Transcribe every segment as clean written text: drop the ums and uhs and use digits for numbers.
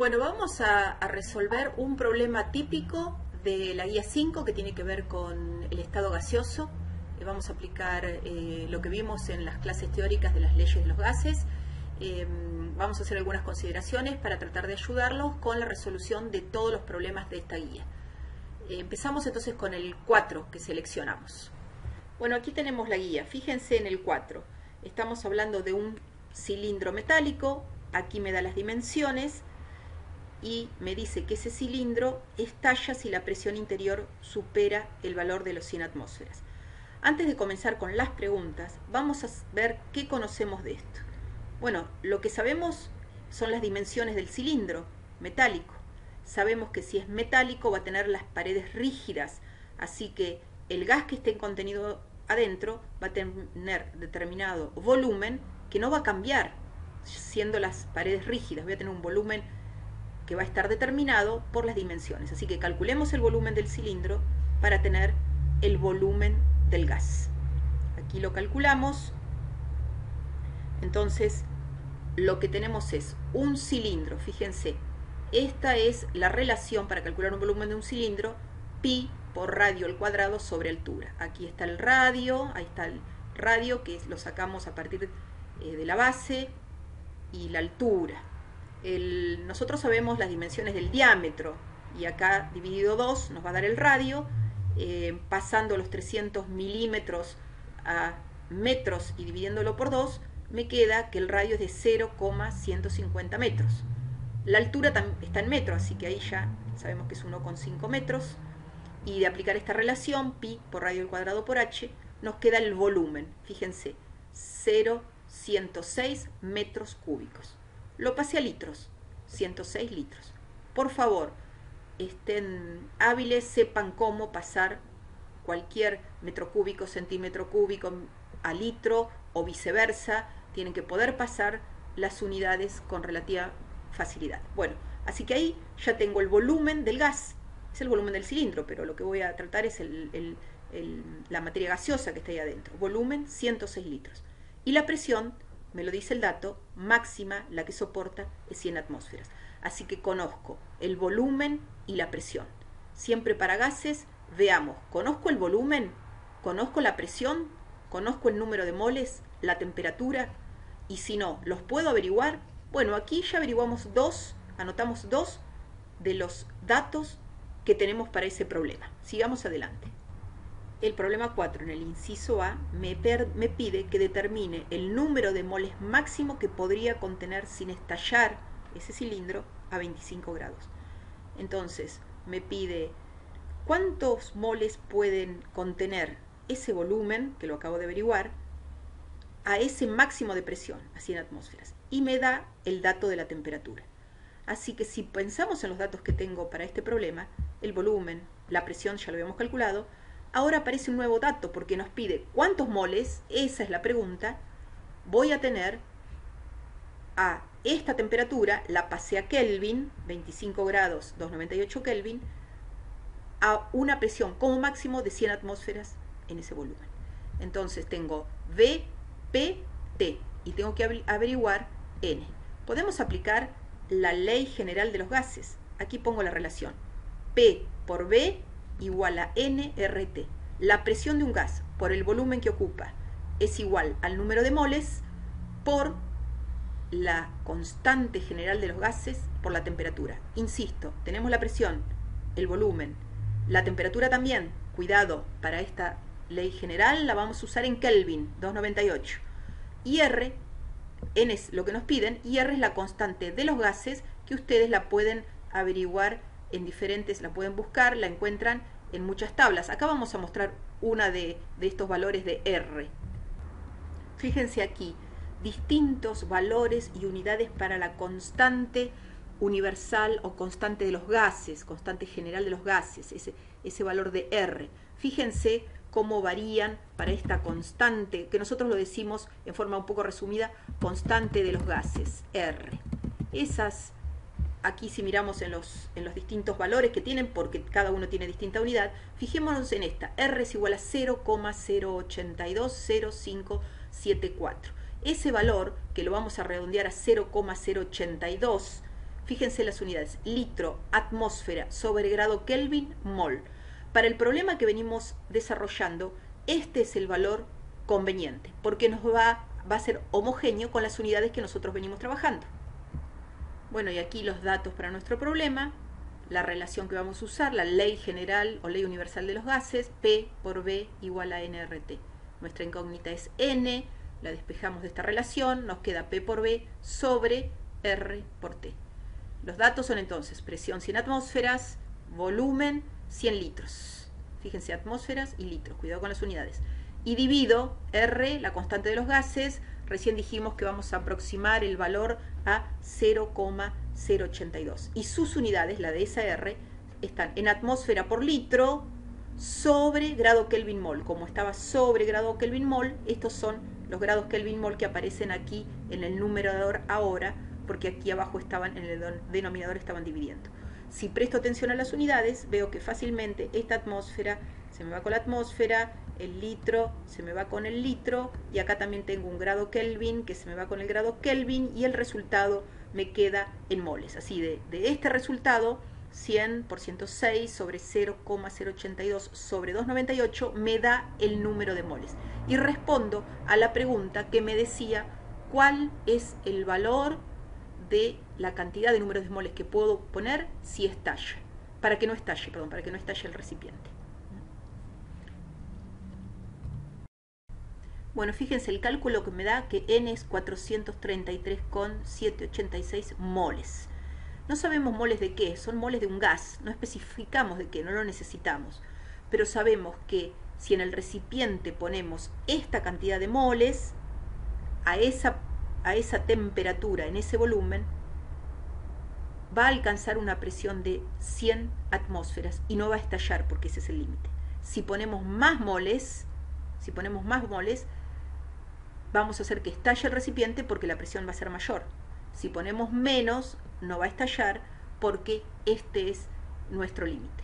Bueno, vamos a resolver un problema típico de la guía 5 que tiene que ver con el estado gaseoso. Vamos a aplicar lo que vimos en las clases teóricas de las leyes de los gases. Vamos a hacer algunas consideraciones para tratar de ayudarlos con la resolución de todos los problemas de esta guía. Empezamos entonces con el 4 que seleccionamos. Bueno, aquí tenemos la guía. Fíjense en el 4. Estamos hablando de un cilindro metálico. Aquí me da las dimensiones y me dice que ese cilindro estalla si la presión interior supera el valor de los 100 atmósferas. Antes de comenzar con las preguntas, vamos a ver qué conocemos de esto. Bueno, lo que sabemos son las dimensiones del cilindro metálico. Sabemos que si es metálico va a tener las paredes rígidas, así que el gas que esté contenido adentro va a tener determinado volumen que no va a cambiar siendo las paredes rígidas. Voy a tener un volumen que va a estar determinado por las dimensiones. Así que calculemos el volumen del cilindro para tener el volumen del gas. Aquí lo calculamos. Entonces, lo que tenemos es un cilindro. Fíjense, esta es la relación para calcular un volumen de un cilindro, pi por radio al cuadrado sobre altura. Aquí está el radio, ahí está el radio que lo sacamos a partir de la base y la altura. Nosotros sabemos las dimensiones del diámetro y acá dividido 2 nos va a dar el radio. Pasando los 300 milímetros a metros y dividiéndolo por 2 me queda que el radio es de 0,150 metros. La altura está en metros, así que ahí ya sabemos que es 1,5 metros. Y de aplicar esta relación, pi por radio al cuadrado por h, nos queda el volumen. Fíjense, 0,106 metros cúbicos. Lo pasé a litros, 106 litros. Por favor, estén hábiles, sepan cómo pasar cualquier metro cúbico, centímetro cúbico a litro o viceversa. Tienen que poder pasar las unidades con relativa facilidad. Bueno, así que ahí ya tengo el volumen del gas. Es el volumen del cilindro, pero lo que voy a tratar es la materia gaseosa que está ahí adentro. Volumen 106 litros. Y la presión, me lo dice el dato, máxima, la que soporta, es 100 atmósferas. Así que conozco el volumen y la presión. Siempre para gases, veamos, conozco el volumen, conozco la presión, conozco el número de moles, la temperatura, y si no, ¿los puedo averiguar? Bueno, aquí ya averiguamos anotamos dos de los datos que tenemos para ese problema. Sigamos adelante. El problema 4, en el inciso A, me pide que determine el número de moles máximo que podría contener sin estallar ese cilindro a 25 grados. Entonces, me pide cuántos moles pueden contener ese volumen, que lo acabo de averiguar, a ese máximo de presión, a 100 atmósferas. Y me da el dato de la temperatura. Así que si pensamos en los datos que tengo para este problema, el volumen, la presión ya lo habíamos calculado, ahora aparece un nuevo dato porque nos pide cuántos moles, esa es la pregunta, voy a tener a esta temperatura, la pasé a Kelvin, 25 grados, 298 Kelvin, a una presión como máximo de 100 atmósferas en ese volumen. Entonces tengo V, P, T y tengo que averiguar N. Podemos aplicar la ley general de los gases. Aquí pongo la relación. P por V igual a nRT. La presión de un gas por el volumen que ocupa es igual al número de moles por la constante general de los gases por la temperatura. Insisto, tenemos la presión, el volumen, la temperatura también. Cuidado, para esta ley general la vamos a usar en Kelvin, 298. Y R, N es lo que nos piden, y R es la constante de los gases que ustedes la pueden averiguar en diferentes, la pueden buscar, la encuentran en muchas tablas. Acá vamos a mostrar una de estos valores de R. Fíjense aquí, distintos valores y unidades para la constante universal o constante de los gases, constante general de los gases, ese valor de R. Fíjense cómo varían para esta constante, que nosotros lo decimos en forma un poco resumida, constante de los gases, R. Esas, aquí si miramos en los distintos valores que tienen, porque cada uno tiene distinta unidad, fijémonos en esta, R es igual a 0,0820574. Ese valor, que lo vamos a redondear a 0,082, Fíjense las unidades, litro, atmósfera, sobre grado Kelvin, mol. Para el problema que venimos desarrollando, este es el valor conveniente, porque nos va a ser homogéneo con las unidades que nosotros venimos trabajando. Bueno, y aquí los datos para nuestro problema, la relación que vamos a usar, la ley general o ley universal de los gases, P por V igual a nRT. Nuestra incógnita es N, la despejamos de esta relación, nos queda P por V sobre R por T. Los datos son entonces presión 100 atmósferas, volumen 100 litros. Fíjense, atmósferas y litros, cuidado con las unidades. Y divido R, la constante de los gases, recién dijimos que vamos a aproximar el valor a 0,082. Y sus unidades, la de esa R, están en atmósfera por litro sobre grado Kelvin mol. Como estaba sobre grado Kelvin mol, estos son los grados Kelvin mol que aparecen aquí en el numerador ahora, porque aquí abajo estaban, en el denominador estaban dividiendo. Si presto atención a las unidades, veo que fácilmente esta atmósfera se me va con la atmósfera, el litro se me va con el litro, y acá también tengo un grado Kelvin que se me va con el grado Kelvin, y el resultado me queda en moles. Así de este resultado, 100 por 106 sobre 0,082 sobre 298 me da el número de moles. Y respondo a la pregunta que me decía cuál es el valor de la cantidad de números de moles que puedo poner si estalla, para que no estalle el recipiente. Bueno, fíjense el cálculo que me da que N es 433,786 moles. No sabemos moles de qué, son moles de un gas, no especificamos de qué, no lo necesitamos, pero sabemos que si en el recipiente ponemos esta cantidad de moles, a esa temperatura, en ese volumen, va a alcanzar una presión de 100 atmósferas y no va a estallar, porque ese es el límite. Si ponemos más moles, vamos a hacer que estalle el recipiente porque la presión va a ser mayor. Si ponemos menos, no va a estallar porque este es nuestro límite.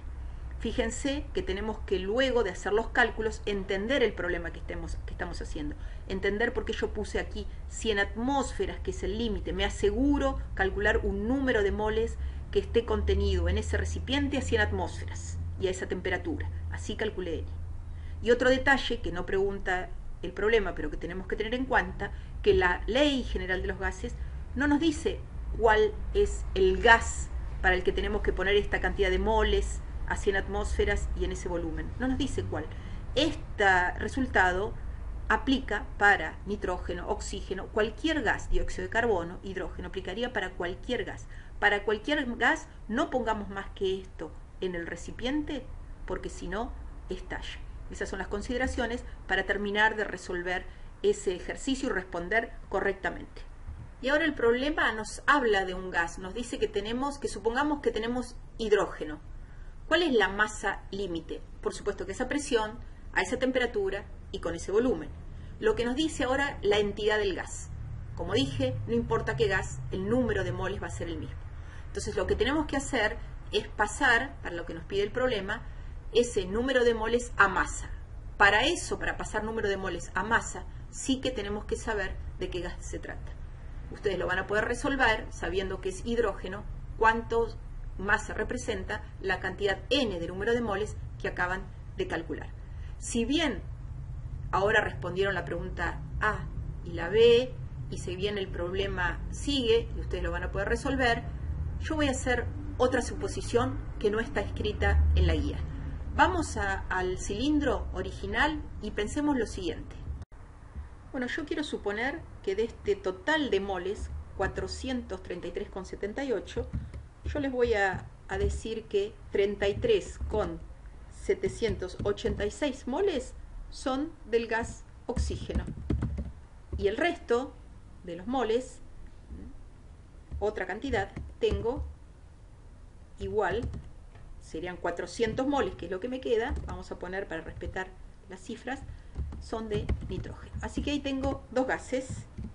Fíjense que tenemos que, luego de hacer los cálculos, entender el problema que estamos haciendo. Entender por qué yo puse aquí 100 atmósferas, que es el límite. Me aseguro calcular un número de moles que esté contenido en ese recipiente a 100 atmósferas y a esa temperatura. Así calculé N. Y otro detalle que no pregunta el problema, pero que tenemos que tener en cuenta, que la ley general de los gases no nos dice cuál es el gas para el que tenemos que poner esta cantidad de moles a 100 atmósferas y en ese volumen. No nos dice cuál. Este resultado aplica para nitrógeno, oxígeno, cualquier gas, dióxido de carbono, hidrógeno, aplicaría para cualquier gas. Para cualquier gas no pongamos más que esto en el recipiente, porque si no, estalla. Esas son las consideraciones para terminar de resolver ese ejercicio y responder correctamente. Y ahora el problema nos habla de un gas, nos dice que supongamos que tenemos hidrógeno. ¿Cuál es la masa límite? Por supuesto que esa presión, a esa temperatura y con ese volumen. Lo que nos dice ahora la entidad del gas. Como dije, no importa qué gas, el número de moles va a ser el mismo. Entonces lo que tenemos que hacer es pasar, para lo que nos pide el problema, ese número de moles a masa. Para eso, para pasar número de moles a masa, sí que tenemos que saber de qué gas se trata. Ustedes lo van a poder resolver sabiendo que es hidrógeno, cuánto masa representa la cantidad N de número de moles que acaban de calcular. Si bien ahora respondieron la pregunta A y la B, y si bien el problema sigue y ustedes lo van a poder resolver, yo voy a hacer otra suposición que no está escrita en la guía. Vamos al cilindro original y pensemos lo siguiente. Bueno, yo quiero suponer que de este total de moles, 433,78, yo les voy a decir que 33,786 moles son del gas oxígeno. Y el resto de los moles, otra cantidad, tengo igual, serían 400 moles, que es lo que me queda, vamos a poner para respetar las cifras, son de nitrógeno. Así que ahí tengo dos gases,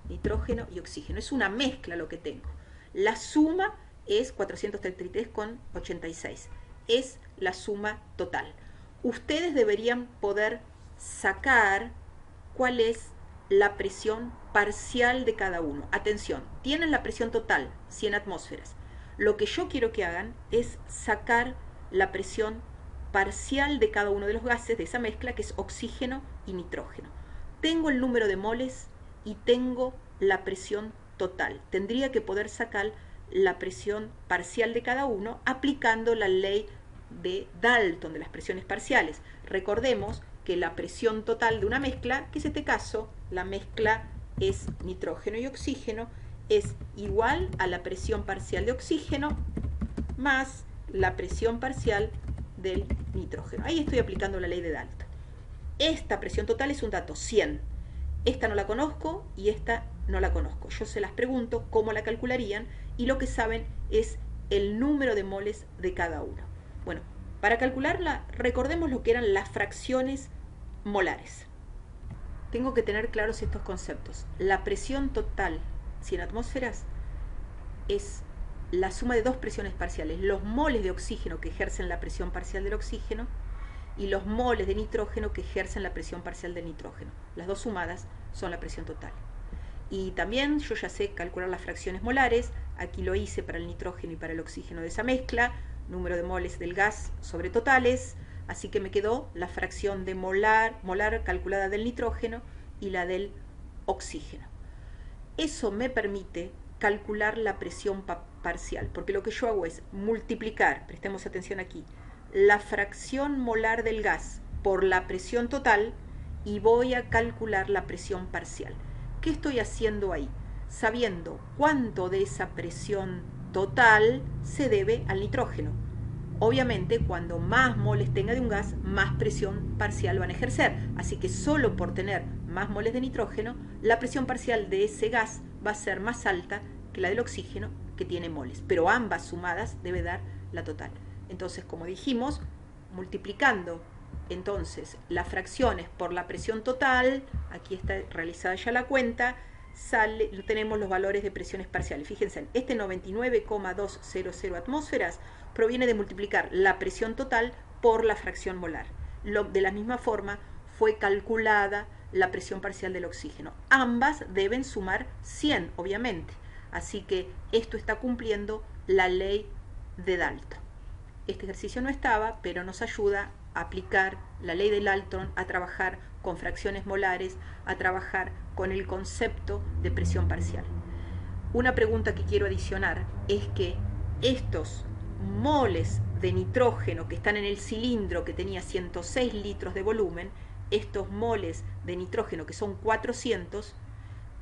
nitrógeno y oxígeno. Es una mezcla lo que tengo. La suma es 433,86. Es la suma total. Ustedes deberían poder sacar cuál es la presión parcial de cada uno. Atención, tienen la presión total, 100 atmósferas. Lo que yo quiero que hagan es sacar la presión parcial de cada uno de los gases de esa mezcla, que es oxígeno y nitrógeno. Tengo el número de moles y tengo la presión total. Tendría que poder sacar la presión parcial de cada uno aplicando la ley de Dalton de las presiones parciales. Recordemos que la presión total de una mezcla, que es este caso, la mezcla es nitrógeno y oxígeno, es igual a la presión parcial de oxígeno más la presión parcial del nitrógeno. Ahí estoy aplicando la ley de Dalton. Esta presión total es un dato 100. Esta no la conozco y esta no la conozco. Yo se las pregunto cómo la calcularían y lo que saben es el número de moles de cada uno. Bueno, para calcularla, recordemos lo que eran las fracciones molares. Tengo que tener claros estos conceptos. La presión total 100 atmósferas es la suma de dos presiones parciales, los moles de oxígeno que ejercen la presión parcial del oxígeno y los moles de nitrógeno que ejercen la presión parcial del nitrógeno. Las dos sumadas son la presión total. Y también yo ya sé calcular las fracciones molares, aquí lo hice para el nitrógeno y para el oxígeno de esa mezcla, número de moles del gas sobre totales, así que me quedó la fracción de molar calculada del nitrógeno y la del oxígeno. Eso me permite calcular la presión parcial, porque lo que yo hago es multiplicar, prestemos atención aquí, la fracción molar del gas por la presión total y voy a calcular la presión parcial. ¿Qué estoy haciendo ahí? Sabiendo cuánto de esa presión total se debe al nitrógeno. Obviamente, cuando más moles tenga de un gas, más presión parcial van a ejercer. Así que solo por tener más moles de nitrógeno, la presión parcial de ese gas va a ser más alta que la del oxígeno, que tiene moles. Pero ambas sumadas debe dar la total. Entonces, como dijimos, multiplicando entonces las fracciones por la presión total, aquí está realizada ya la cuenta, tenemos los valores de presiones parciales. Fíjense, este 99,200 atmósferas proviene de multiplicar la presión total por la fracción molar. De la misma forma fue calculada la presión parcial del oxígeno. Ambas deben sumar 100, obviamente. Así que esto está cumpliendo la ley de Dalton. Este ejercicio no estaba, pero nos ayuda a aplicar la ley de Dalton, a trabajar con fracciones molares, a trabajar con el concepto de presión parcial. Una pregunta que quiero adicionar es que estos moles de nitrógeno que están en el cilindro que tenía 106 litros de volumen, estos moles de nitrógeno que son 400,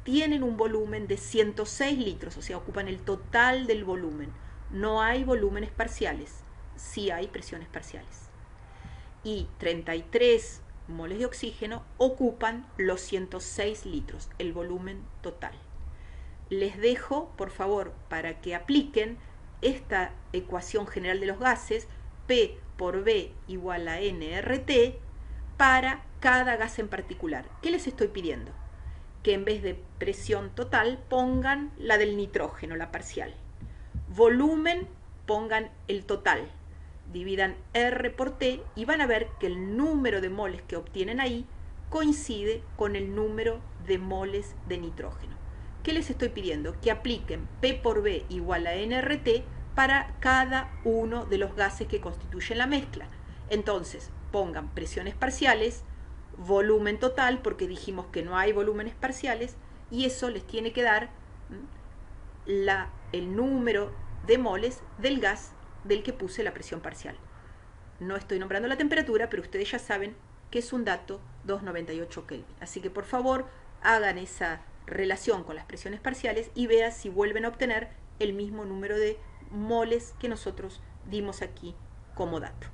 tienen un volumen de 106 litros, o sea, ocupan el total del volumen. No hay volúmenes parciales, sí hay presiones parciales. Y 33 moles de oxígeno ocupan los 106 litros, el volumen total. Les dejo, por favor, para que apliquen esta ecuación general de los gases, P por V igual a nRT, para cada gas en particular. ¿Qué les estoy pidiendo? Que en vez de presión total pongan la del nitrógeno, la parcial. Volumen, pongan el total. Dividan R por T y van a ver que el número de moles que obtienen ahí coincide con el número de moles de nitrógeno. ¿Qué les estoy pidiendo? Que apliquen P por V igual a nRT para cada uno de los gases que constituyen la mezcla. Entonces, pongan presiones parciales, volumen total, porque dijimos que no hay volúmenes parciales, y eso les tiene que dar el número de moles del gas del que puse la presión parcial. No estoy nombrando la temperatura, pero ustedes ya saben que es un dato 298 Kelvin. Así que por favor hagan esa relación con las presiones parciales y vean si vuelven a obtener el mismo número de moles que nosotros dimos aquí como dato.